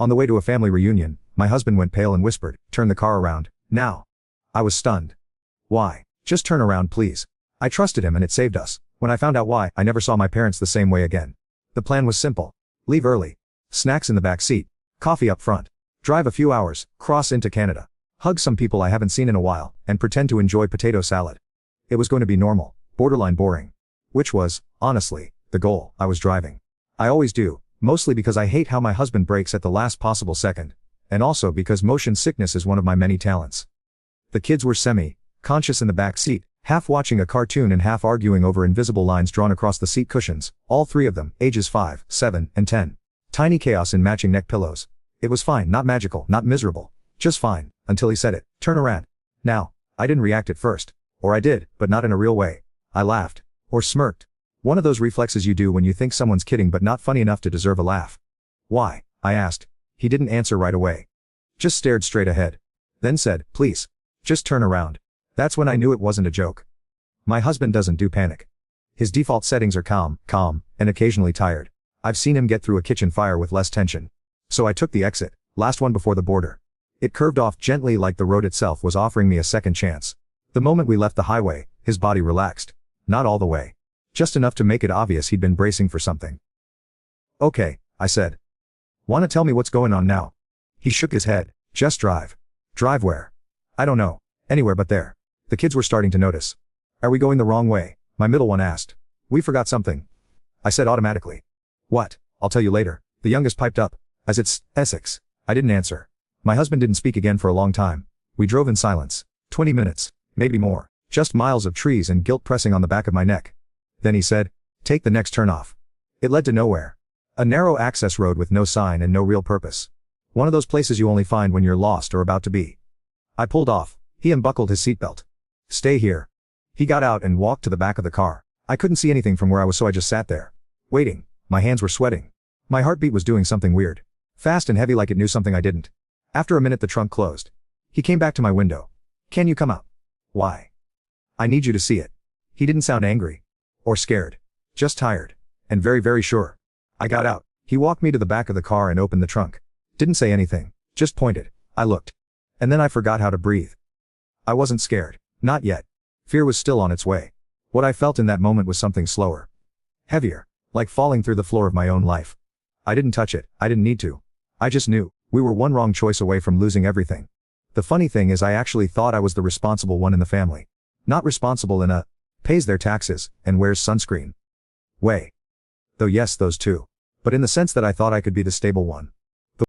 On the way to a family reunion, my husband went pale and whispered, "Turn the car around, now." I was stunned. Why? Just turn around please. I trusted him and it saved us. When I found out why, I never saw my parents the same way again. The plan was simple. Leave early. Snacks in the back seat. Coffee up front. Drive a few hours, cross into Canada. Hug some people I haven't seen in a while, and pretend to enjoy potato salad. It was going to be normal, borderline boring. Which was, honestly, the goal. I was driving. I always do, mostly because I hate how my husband brakes at the last possible second, and also because motion sickness is one of my many talents. The kids were semi-conscious in the back seat, half watching a cartoon and half arguing over invisible lines drawn across the seat cushions, all three of them, ages 5, 7, and 10. Tiny chaos in matching neck pillows. It was fine, not magical, not miserable. Just fine, until he said it, "Turn around." Now, I didn't react at first. Or I did, but not in a real way. I laughed. Or smirked. One of those reflexes you do when you think someone's kidding but not funny enough to deserve a laugh. "Why?" I asked. He didn't answer right away. Just stared straight ahead. Then said, "Please. Just turn around." That's when I knew it wasn't a joke. My husband doesn't do panic. His default settings are calm, and occasionally tired. I've seen him get through a kitchen fire with less tension. So I took the exit, last one before the border. It curved off gently like the road itself was offering me a second chance. The moment we left the highway, his body relaxed. Not all the way. Just enough to make it obvious he'd been bracing for something. "Okay," I said. "Wanna tell me what's going on now?" He shook his head. "Just drive." "Drive where?" "I don't know. Anywhere but there." The kids were starting to notice. "Are we going the wrong way?" my middle one asked. "We forgot something." I said automatically. "What?" "I'll tell you later," the youngest piped up. "As it's Essex." I didn't answer. My husband didn't speak again for a long time. We drove in silence. 20 minutes, maybe more. Just miles of trees and guilt pressing on the back of my neck. Then he said, "Take the next turn off." It led to nowhere. A narrow access road with no sign and no real purpose. One of those places you only find when you're lost or about to be. I pulled off. He unbuckled his seatbelt. "Stay here." He got out and walked to the back of the car. I couldn't see anything from where I was, so I just sat there. Waiting. My hands were sweating. My heartbeat was doing something weird. Fast and heavy like it knew something I didn't. After a minute the trunk closed. He came back to my window. "Can you come out?" "Why?" "I need you to see it." He didn't sound angry. Or scared. Just tired. And very, very sure. I got out. He walked me to the back of the car and opened the trunk. Didn't say anything. Just pointed. I looked. And then I forgot how to breathe. I wasn't scared. Not yet. Fear was still on its way. What I felt in that moment was something slower. Heavier. Like falling through the floor of my own life. I didn't touch it. I didn't need to. I just knew. We were one wrong choice away from losing everything. The funny thing is I actually thought I was the responsible one in the family. Not responsible in a pays their taxes and wears sunscreen way. Though yes, those too. But in the sense that I thought I could be the stable one.